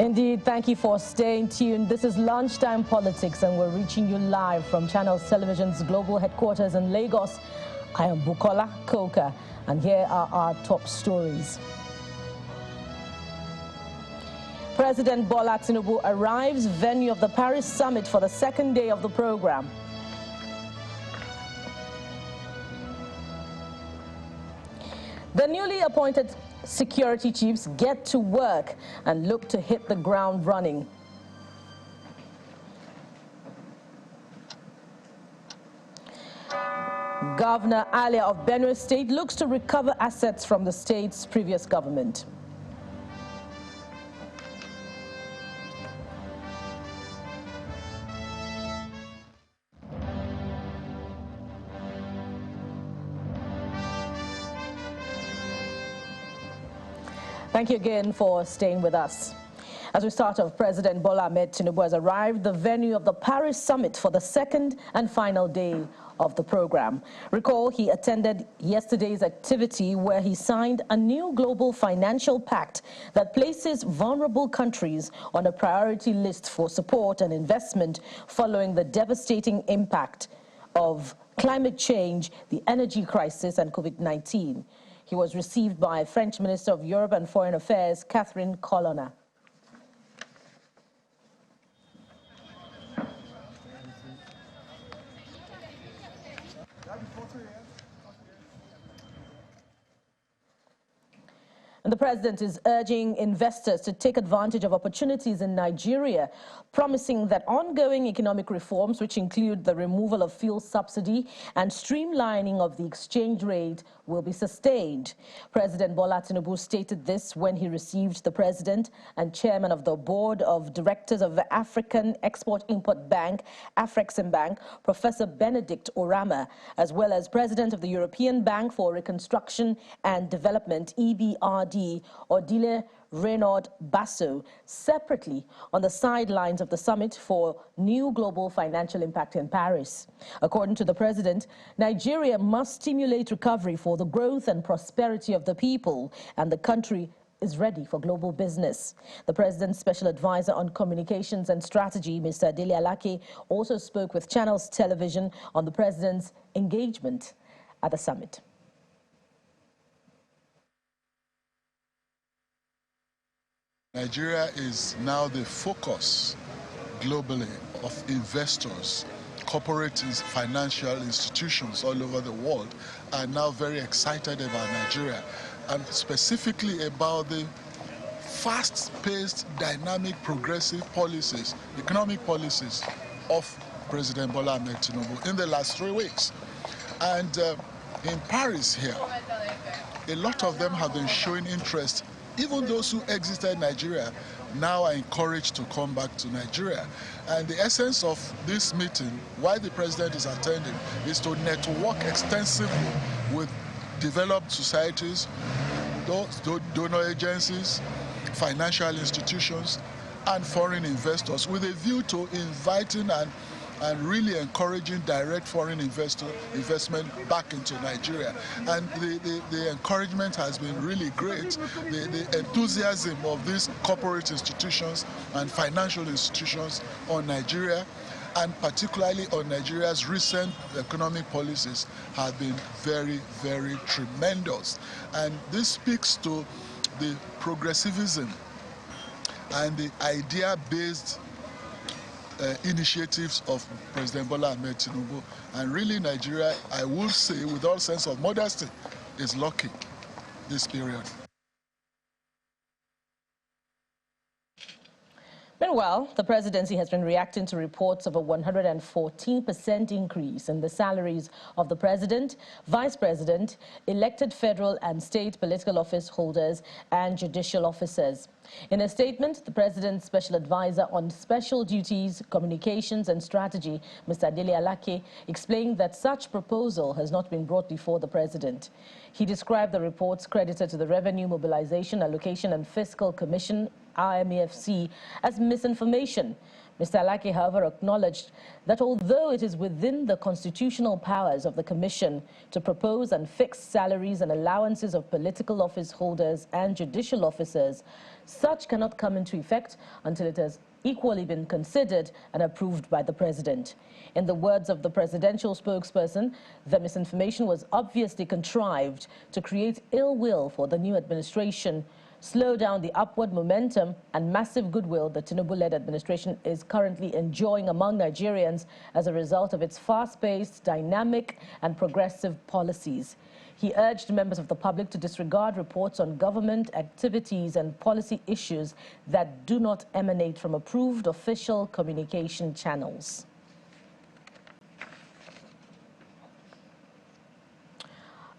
Indeed, thank you for staying tuned. This is Lunchtime Politics, and we're reaching you live from Channels Television's global headquarters in Lagos. I am Bukola Koka, and here are our top stories. President Bola Tinubu arrives venue of the Paris summit for the second day of the program. The newly appointed security chiefs get to work and look to hit the ground running. Governor Alia of Benue State looks to recover assets from the state's previous government. Thank you again for staying with us. As we start off, President Bola Ahmed Tinubu has arrived the venue of the Paris summit for the second and final day of the program. Recall, he attended yesterday's activity where he signed a new global financial pact that places vulnerable countries on a priority list for support and investment following the devastating impact of climate change, the energy crisis, and COVID-19. He was received by French Minister of Europe and Foreign Affairs, Catherine Colonna. And the president is urging investors to take advantage of opportunities in Nigeria, promising that ongoing economic reforms, which include the removal of fuel subsidy and streamlining of the exchange rate, will be sustained. President Bola Tinubu stated this when he received the president and chairman of the board of directors of the African Export-Import Bank, Afreximbank, Professor Benedict Orama, as well as president of the European Bank for Reconstruction and Development, EBRD, Odile Renaud Basso, separately on the sidelines of the summit for new global financial impact in Paris. According to the president, Nigeria must stimulate recovery for the growth and prosperity of the people, and the country is ready for global business. The president's special advisor on communications and strategy, Mr. Dele Alake, also spoke with Channels Television on the president's engagement at the summit. Nigeria is now the focus globally of investors. Corporates, financial institutions all over the world are now very excited about Nigeria, and specifically about the fast-paced, dynamic, progressive policies, economic policies of President Bola Ahmed Tinubu in the last 3 weeks. And in Paris here, a lot of them have been showing interest. Even those who exited Nigeria now are encouraged to come back to Nigeria. And the essence of this meeting, why the president is attending, is to network extensively with developed societies, donor agencies, financial institutions, and foreign investors, with a view to inviting and really encouraging direct foreign investment back into Nigeria. And the encouragement has been really great. The enthusiasm of these corporate institutions and financial institutions on Nigeria, and particularly on Nigeria's recent economic policies, have been very, very tremendous. And this speaks to the progressivism and the idea-based initiatives of President Bola Ahmed Tinubu. And really, Nigeria, I would say with all sense of modesty, is lucky this period. Meanwhile, the presidency has been reacting to reports of a 114% increase in the salaries of the president, vice president, elected federal and state political office holders, and judicial officers. In a statement, the president's special advisor on special duties, communications and strategy, Mr. Dele Alake, explained that such proposal has not been brought before the president. He described the reports credited to the Revenue Mobilization, Allocation and Fiscal Commission, RMAFC, as misinformation. Mr. Alake, however, acknowledged that although it is within the constitutional powers of the Commission to propose and fix salaries and allowances of political office holders and judicial officers, such cannot come into effect until it has equally been considered and approved by the President. In the words of the presidential spokesperson, the misinformation was obviously contrived to create ill will for the new administration, slow down the upward momentum and massive goodwill the Tinubu-led administration is currently enjoying among Nigerians as a result of its fast-paced, dynamic and progressive policies. He urged members of the public to disregard reports on government activities and policy issues that do not emanate from approved official communication channels.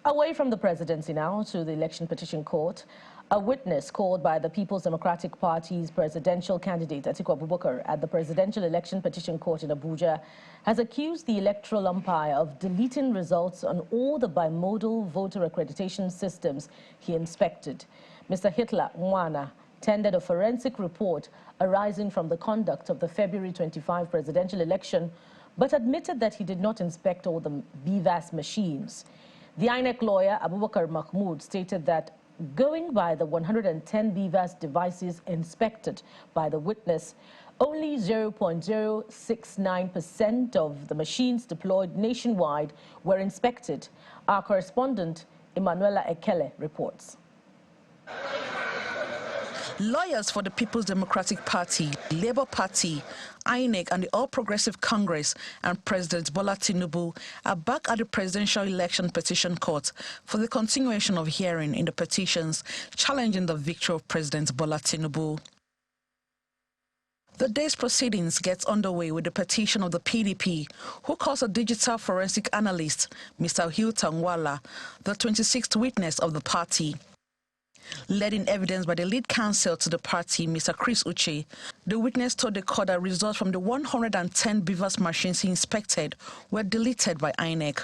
Away from the presidency now to the Election Petition Court. A witness called by the People's Democratic Party's presidential candidate Atiku Abubakar at the Presidential Election Petition Court in Abuja has accused the electoral umpire of deleting results on all the bimodal voter accreditation systems he inspected. Mr. Hitler Mwana tendered a forensic report arising from the conduct of the February 25 presidential election, but admitted that he did not inspect all the BVAS machines. The INEC lawyer Abubakar Mahmood stated that going by the 110 BVAS devices inspected by the witness, only 0.069% of the machines deployed nationwide were inspected. Our correspondent, Emanuela Ekele, reports. Lawyers for the People's Democratic Party, Labour Party, INEC and the All Progressive Congress and President Bola Tinubu are back at the Presidential Election Petition Court for the continuation of hearing in the petitions challenging the victory of President Bola Tinubu. The day's proceedings gets underway with the petition of the PDP, who calls a digital forensic analyst, Mr. Hilton Wala, the 26th witness of the party. Led in evidence by the lead counsel to the party, Mr. Chris Uche, the witness told the court that results from the 110 BVAS machines he inspected were deleted by INEC.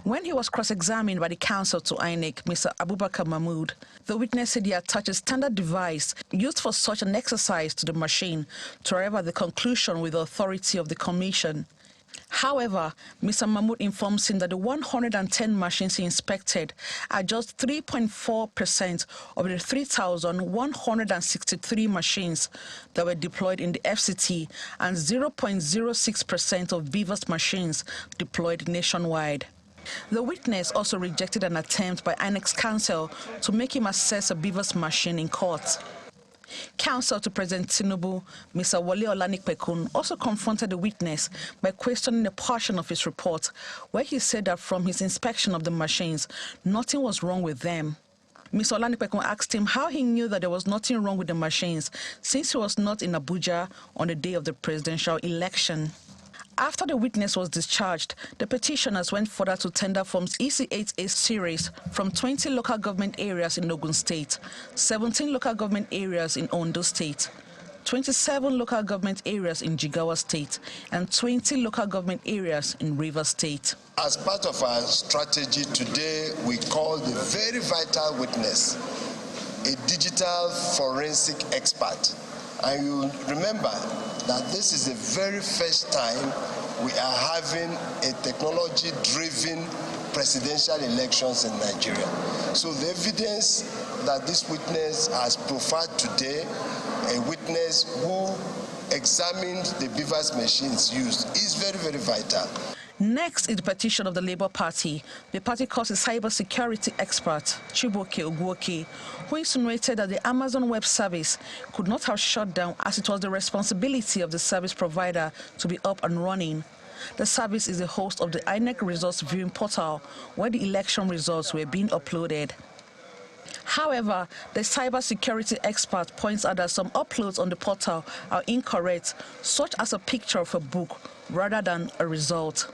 When he was cross-examined by the counsel to INEC, Mr. Abubakar Mahmood, the witness said he attached a standard device used for such an exercise to the machine to arrive at the conclusion with the authority of the commission. However, Mr. Mahmood informs him that the 110 machines he inspected are just 3.4% of the 3,163 machines that were deployed in the FCT and 0.06% of BVAS machines deployed nationwide. The witness also rejected an attempt by INEC's counsel to make him assess a BVAS machine in court. Counsel to President Tinubu, Mr. Wale Olanikpekun, also confronted the witness by questioning a portion of his report, where he said that from his inspection of the machines, nothing was wrong with them. Mr. Olanikpekun asked him how he knew that there was nothing wrong with the machines, since he was not in Abuja on the day of the presidential election. After the witness was discharged, the petitioners went further to tender forms EC8A series from 20 local government areas in Ogun State, 17 local government areas in Ondo State, 27 local government areas in Jigawa State, and 20 local government areas in Rivers State. As part of our strategy today, we call the very vital witness a digital forensic expert. And you remember that this is the very first time we are having a technology-driven presidential elections in Nigeria. So the evidence that this witness has profiled today, a witness who examined the BVAS machines used, is very, very vital. Next is the petition of the Labour Party. The party calls a cybersecurity expert, Chibuoke Ogwoke, who insinuated that the Amazon Web Service could not have shut down as it was the responsibility of the service provider to be up and running. The service is the host of the INEC results viewing portal, where the election results were being uploaded. However, the cybersecurity expert points out that some uploads on the portal are incorrect, such as a picture of a book rather than a result.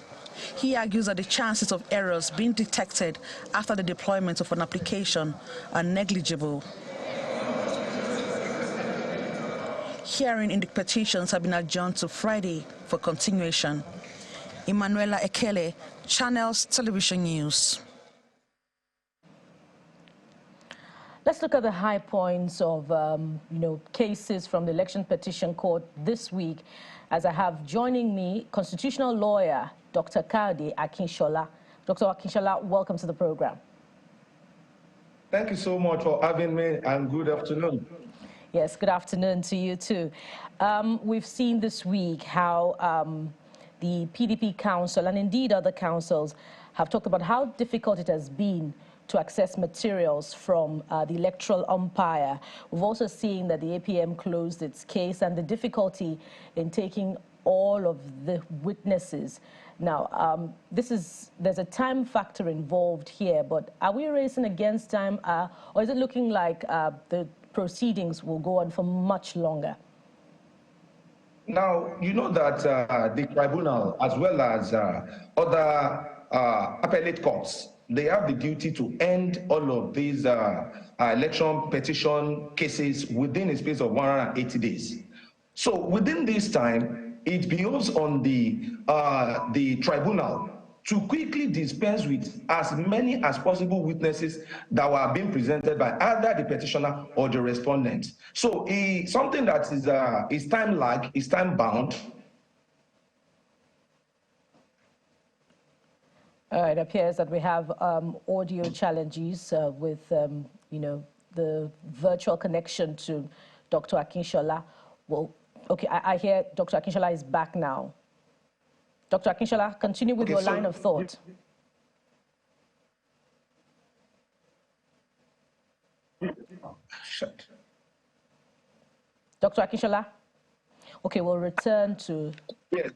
He argues that the chances of errors being detected after the deployment of an application are negligible. Hearing in the petitions have been adjourned to Friday for continuation. Emanuela Ekele, Channels Television News. Let's look at the high points of, cases from the Election Petition Court this week, as I have joining me constitutional lawyer, Dr. Kayode Akinshola. Dr. Akinshola, welcome to the program. Thank you so much for having me, and good afternoon. Yes, good afternoon to you too. We've seen this week how the PDP council and indeed other councils have talked about how difficult it has been to access materials from the electoral umpire. We've also seen that the APM closed its case and the difficulty in taking all of the witnesses. Now, there's a time factor involved here, but are we racing against time, or is it looking like the proceedings will go on for much longer? Now, you know that the tribunal, as well as other appellate courts, they have the duty to end all of these election petition cases within a space of 180 days. So within this time, it behoves on the tribunal to quickly dispense with as many as possible witnesses that were being presented by either the petitioner or the respondent. So something that is time lag, is time bound. It appears that we have audio challenges with, the virtual connection to Dr. Akinshola. Well, okay, I hear Dr. Akinshola is back now. Dr. Akinshola, continue with your line of thought. Dr. Akinshola? Okay, we'll return to... Yes.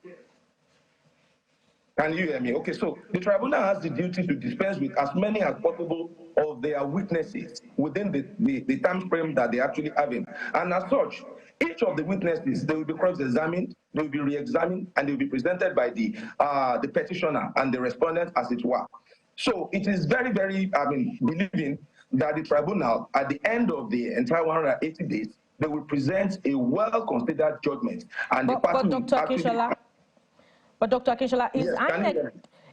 Can you hear me? Okay, so the tribunal has the duty to dispense with as many as possible of their witnesses within the time frame that they actually have in. And as such, each of the witnesses, they will be cross-examined, they will be re-examined, and they will be presented by the petitioner and the respondent, as it were. So it is very, very, believing that the tribunal, at the end of the entire 180 days, they will present a well-considered judgment. And the party will actually... But Dr. Akinshola,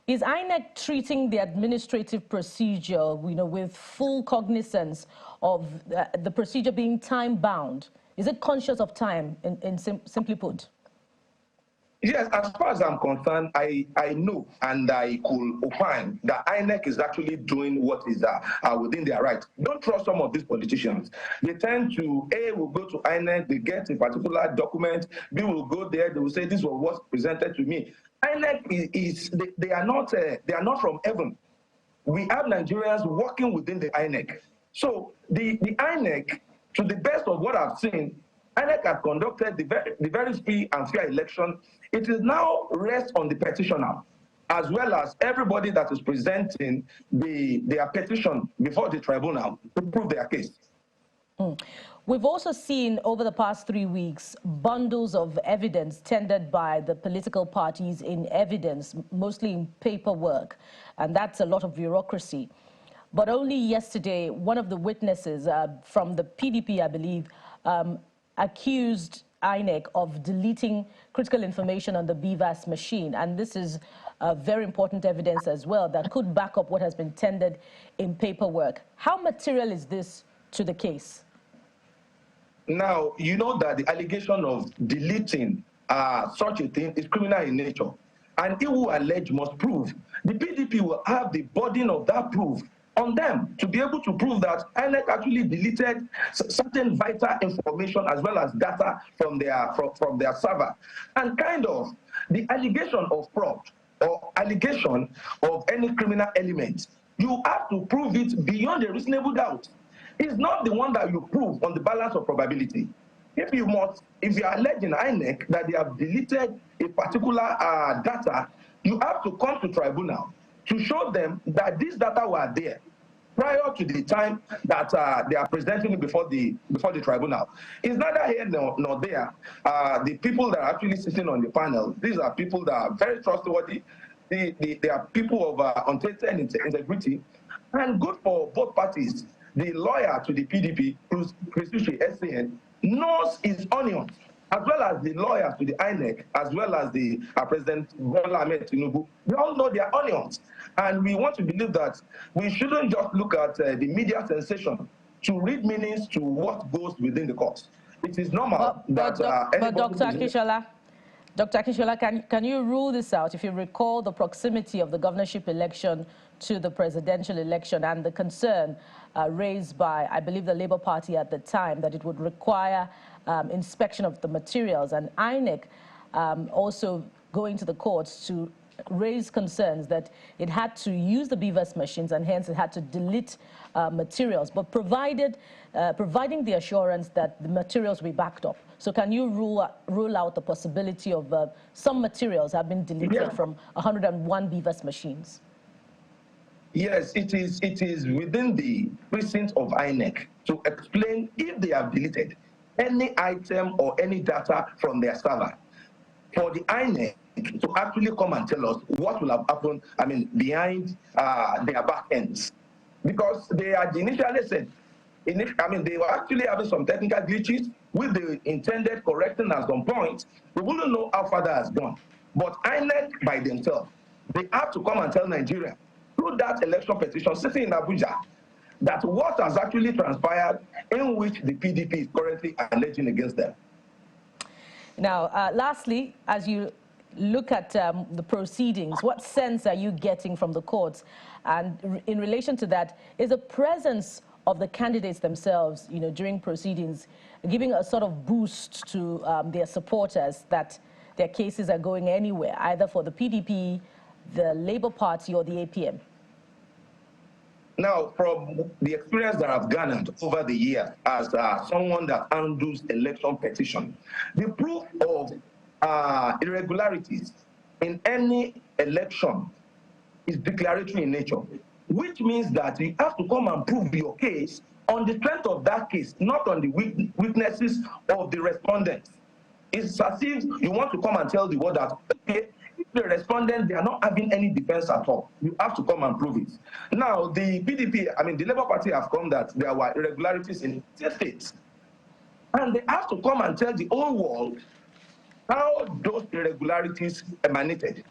is INEC treating the administrative procedure, with full cognizance of the procedure being time-bound? Is it conscious of time, simply put? Yes, as far as I'm concerned, I know and I could opine that INEC is actually doing what is within their right. Don't trust some of these politicians. They tend to, A, will go to INEC, they get a particular document, B, will go there, they will say, this was what's presented to me. INEC they are not from heaven. We have Nigerians working within the INEC. So the INEC, to the best of what I've seen, INEC has conducted the very free and fair election. It is now rest on the petitioner, as well as everybody that is presenting their petition before the tribunal to prove their case. We've also seen over the past 3 weeks bundles of evidence tendered by the political parties in evidence, mostly in paperwork, and that's a lot of bureaucracy. But only yesterday, one of the witnesses from the PDP, I believe, accused INEC of deleting critical information on the BVAS machine. And this is very important evidence as well that could back up what has been tendered in paperwork. How material is this to the case? Now, you know that the allegation of deleting such a thing is criminal in nature. And he who allege must prove. The PDP will have the burden of that proof on them to be able to prove that INEC actually deleted certain vital information as well as data from their server. And kind of the allegation of fraud or allegation of any criminal element, you have to prove it beyond a reasonable doubt. It's not the one that you prove on the balance of probability. If you are alleging INEC that they have deleted a particular data, you have to come to tribunal to show them that these data were there prior to the time that they are presenting it before the tribunal. It's neither here nor there. The people that are actually sitting on the panel, these are people that are very trustworthy. They are people of untainted integrity and good for both parties. The lawyer to the PDP, Presidency, SAN, knows his onions, as well as the lawyers to the INEC, as well as the President Bola Ahmed Tinubu. They all know their onions. And we want to believe that we shouldn't just look at the media sensation to read meanings to what goes within the courts. It is normal but Dr. Akinshola, can you rule this out? If you recall the proximity of the governorship election to the presidential election and the concern raised by, I believe, the Labour Party at the time that it would require inspection of the materials, and INEC also going to the courts to raise concerns that it had to use the BVAS machines and hence it had to delete materials, but providing the assurance that the materials will be backed up. So can you rule out the possibility of some materials have been deleted from 101 BVAS machines? Yes, it is within the precinct of INEC to explain if they have deleted any item or any data from their server. For the INEC to actually come and tell us what will have happened, behind their back ends. Because they had initially said, they were actually having some technical glitches with the intended correcting at some point. We wouldn't know how far that has gone. But INEC by themselves, they have to come and tell Nigeria through that election petition sitting in Abuja that what has actually transpired in which the PDP is currently alleging against them. Now, lastly, as you look at the proceedings, what sense are you getting from the courts? And in relation to that, is the presence of the candidates themselves, during proceedings, giving a sort of boost to their supporters that their cases are going anywhere, either for the PDP, the Labour Party, or the APM? Now, from the experience that I've garnered over the years as someone that handles election petition, the proof of irregularities in any election is declaratory in nature, which means that you have to come and prove your case on the strength of that case, not on the weaknesses of the respondents. It's as if you want to come and tell the world that, okay, if the respondents, they are not having any defense at all, you have to come and prove it. Now, the PDP, the Labour Party have come that there were irregularities in states. And they have to come and tell the whole world how those irregularities emanated.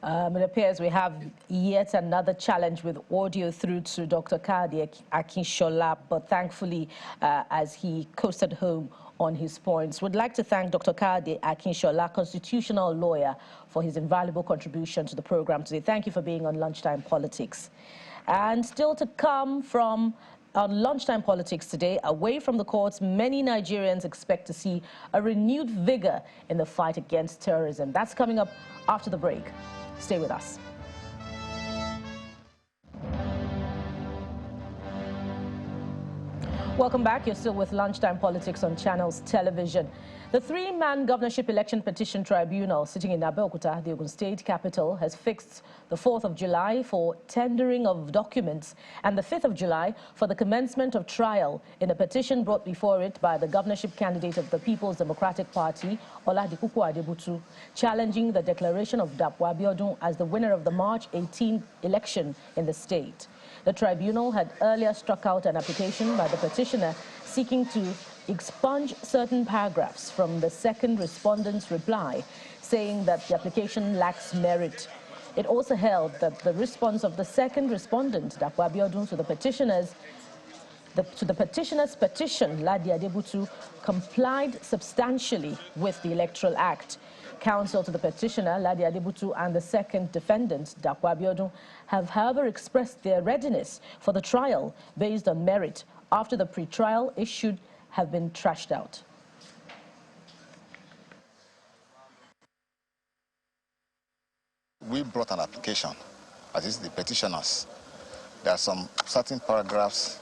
It appears we have yet another challenge with audio through to Dr. Kayode Akinshola, but thankfully, as he coasted home on his points, would like to thank Dr. Kayode Akinshola, constitutional lawyer, for his invaluable contribution to the program today. Thank you for being on Lunchtime Politics. And still to come from on Lunchtime Politics today, away from the courts, many Nigerians expect to see a renewed vigor in the fight against terrorism. That's coming up after the break. Stay with us. Welcome back. You're still with Lunchtime Politics on Channels Television. The three-man governorship election petition tribunal sitting in Abeokuta, the Ogun State capital, has fixed the 4th of July for tendering of documents and the 5th of July for the commencement of trial in a petition brought before it by the governorship candidate of the People's Democratic Party, Oladipupo Adebutu, challenging the declaration of Dapo Abiodun as the winner of the March 18 election in the state. The tribunal had earlier struck out an application by the petitioner seeking to expunge certain paragraphs from the second respondent's reply, saying that the application lacks merit. It also held that the response of the second respondent, Dapo Abiodun, to the petitioner's petition, Ladi Adebutu, complied substantially with the Electoral Act. Counsel to the petitioner, Ladi Adebutu, and the second defendant, Dapo Abiodun, have however expressed their readiness for the trial based on merit after the pre-trial issued have been trashed out. We brought an application, that is the petitioners. There are some certain paragraphs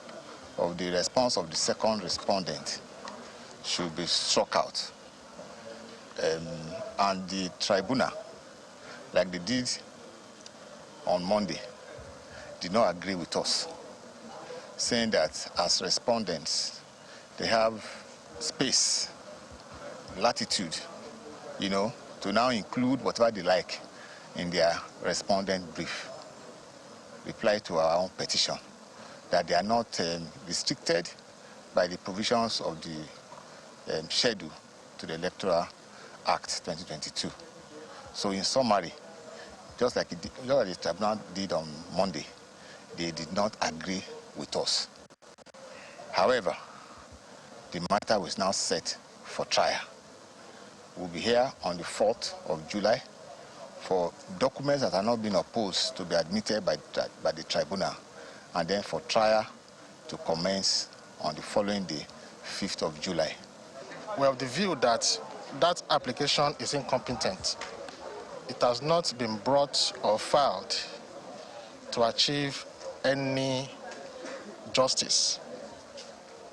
of the response of the second respondent should be struck out. And the tribunal, like they did on Monday, did not agree with us, saying that as respondents, they have space, latitude, to now include whatever they like in their respondent brief, reply to our own petition, that they are not restricted by the provisions of the schedule to the Electoral Act 2022. So in summary, just like the tribunal did on Monday, they did not agree with us. However, the matter was now set for trial. We'll be here on the 4th of July for documents that are not being opposed to be admitted by the tribunal, and then for trial to commence on the following day, 5th of July. We have the view that that application is incompetent. It has not been brought or filed to achieve any justice.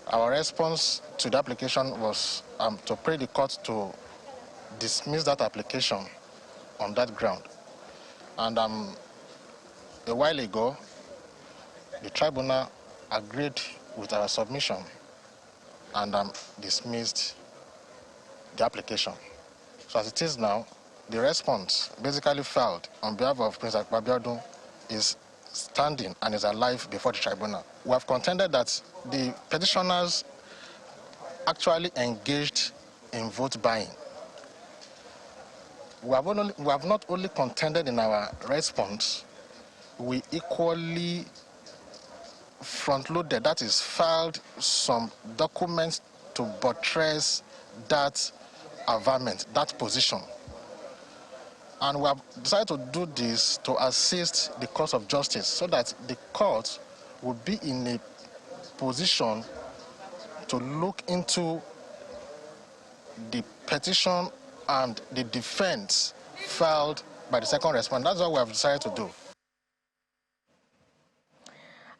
Our response to the application was to pray the court to dismiss that application on that ground. And a while ago, the tribunal agreed with our submission and dismissed the application. So as it is now, the response basically filed on behalf of Prince Akpabio is standing and is alive before the tribunal. We have contended that the petitioners actually engaged in vote buying. We have not only contended in our response, we equally front-loaded, that is, filed some documents to buttress that averment, that position. And we have decided to do this to assist the cause of justice so that the court will be in a position to look into the petition and the defense filed by the second respondent. That's what we have decided to do.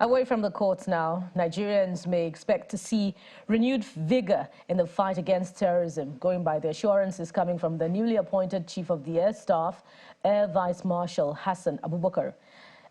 Away from the courts now, Nigerians may expect to see renewed vigor in the fight against terrorism, going by the assurances coming from the newly appointed Chief of the Air Staff, Air Vice Marshal Hassan Abubakar.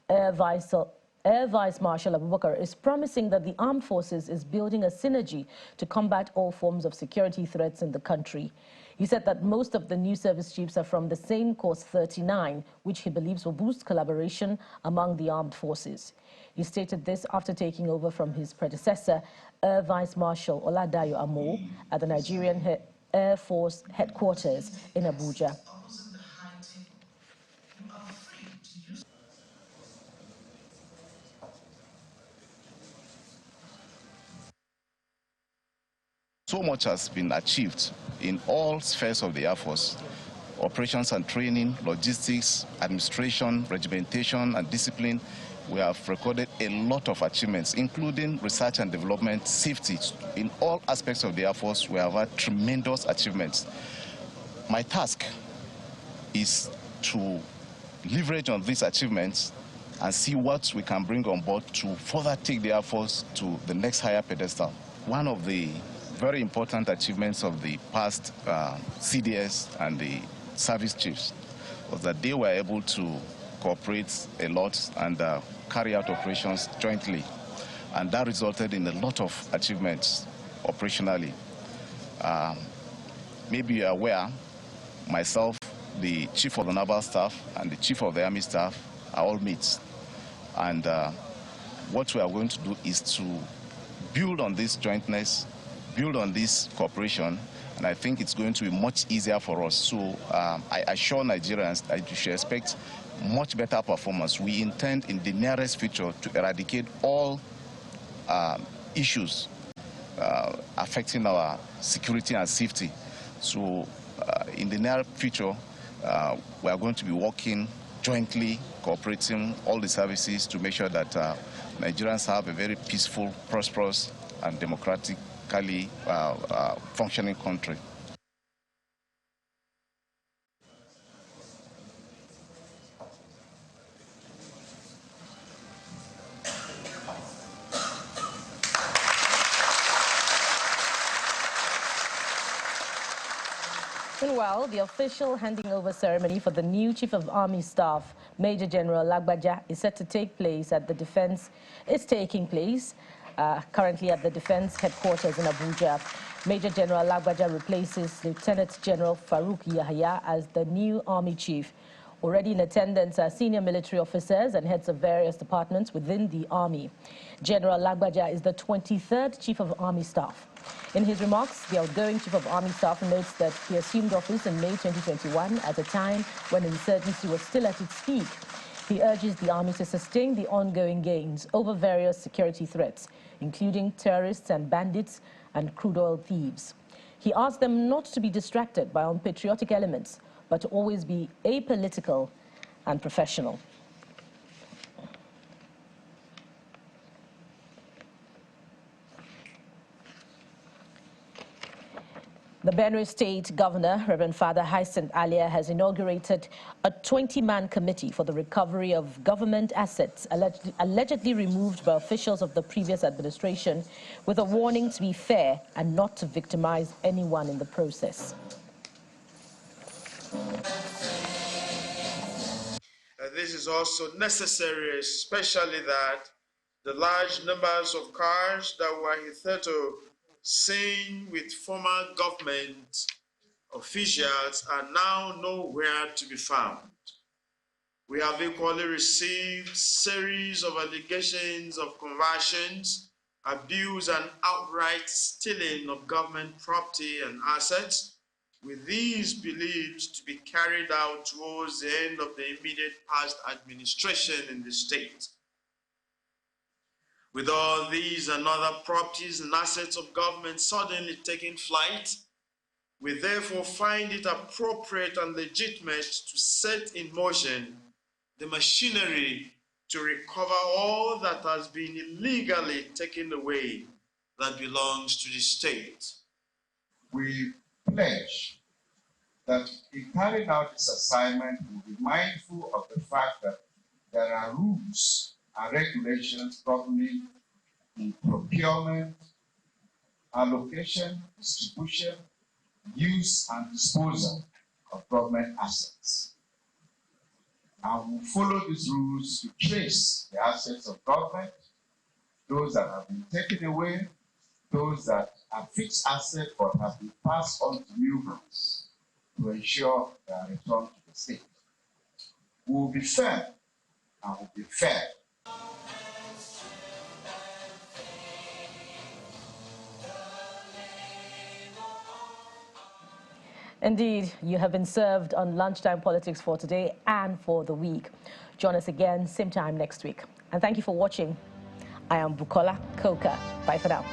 Air Vice Marshal Abubakar is promising that the armed forces is building a synergy to combat all forms of security threats in the country. He said that most of the new service chiefs are from the same Course 39, which he believes will boost collaboration among the armed forces. He stated this after taking over from his predecessor, Air Vice Marshal Oladayo Amo, at the Nigerian Air Force headquarters in Abuja. So much has been achieved in all spheres of the Air Force: operations and training, logistics, administration, regimentation, and discipline. We have recorded a lot of achievements, including research and development, safety. In all aspects of the Air Force, we have had tremendous achievements. My task is to leverage on these achievements and see what we can bring on board to further take the Air Force to the next higher pedestal. One of the very important achievements of the past CDS and the service chiefs was that they were able to cooperate a lot and carry out operations jointly. And that resulted in a lot of achievements operationally. Maybe you're aware, myself, the Chief of the Naval Staff, and the Chief of the Army Staff are all mates. And what we are going to do is to build on this jointness, build on this cooperation, and I think it's going to be much easier for us. So I assure Nigerians that you should expect much better performance. We intend in the nearest future to eradicate all issues affecting our security and safety. So in the near future, we are going to be working jointly, cooperating all the services to make sure that Nigerians have a very peaceful, prosperous, and democratically functioning country. Meanwhile, the official handing over ceremony for the new Chief of Army Staff, Major General Lagbaja, is set to take place at the Defense. It's taking place currently at the Defense headquarters in Abuja. Major General Lagbaja replaces Lieutenant General Farouk Yahya as the new Army Chief. Already in attendance are senior military officers and heads of various departments within the Army. General Lagbaja is the 23rd Chief of Army Staff. In his remarks, the outgoing Chief of Army Staff notes that he assumed office in May 2021 at a time when insurgency was still at its peak. He urges the army to sustain the ongoing gains over various security threats, including terrorists and bandits and crude oil thieves. He asked them not to be distracted by unpatriotic elements, but to always be apolitical and professional. The Benue State Governor, Reverend Father Hyacinth Alia, has inaugurated a 20-man committee for the recovery of government assets allegedly removed by officials of the previous administration, with a warning to be fair and not to victimize anyone in the process. This is also necessary, especially that the large numbers of cars that were hitherto seen with former government officials are now nowhere to be found. We have equally received series of allegations of conversions, abuse, and outright stealing of government property and assets, with these believed to be carried out towards the end of the immediate past administration in the state. With all these and other properties and assets of government suddenly taking flight, we therefore find it appropriate and legitimate to set in motion the machinery to recover all that has been illegally taken away that belongs to the state. We pledge that in carrying out this assignment, we will be mindful of the fact that there are rules and regulations governing the procurement, allocation, distribution, use, and disposal of government assets. And we'll follow these rules to trace the assets of government, those that have been taken away, those that are fixed assets but have been passed on to new ones, to ensure their return to the state. We will be fair and will be fair. Indeed, you have been served on Lunchtime Politics for today and for the week. Join us again, same time next week. And thank you for watching. I am Bukola Koka. Bye for now.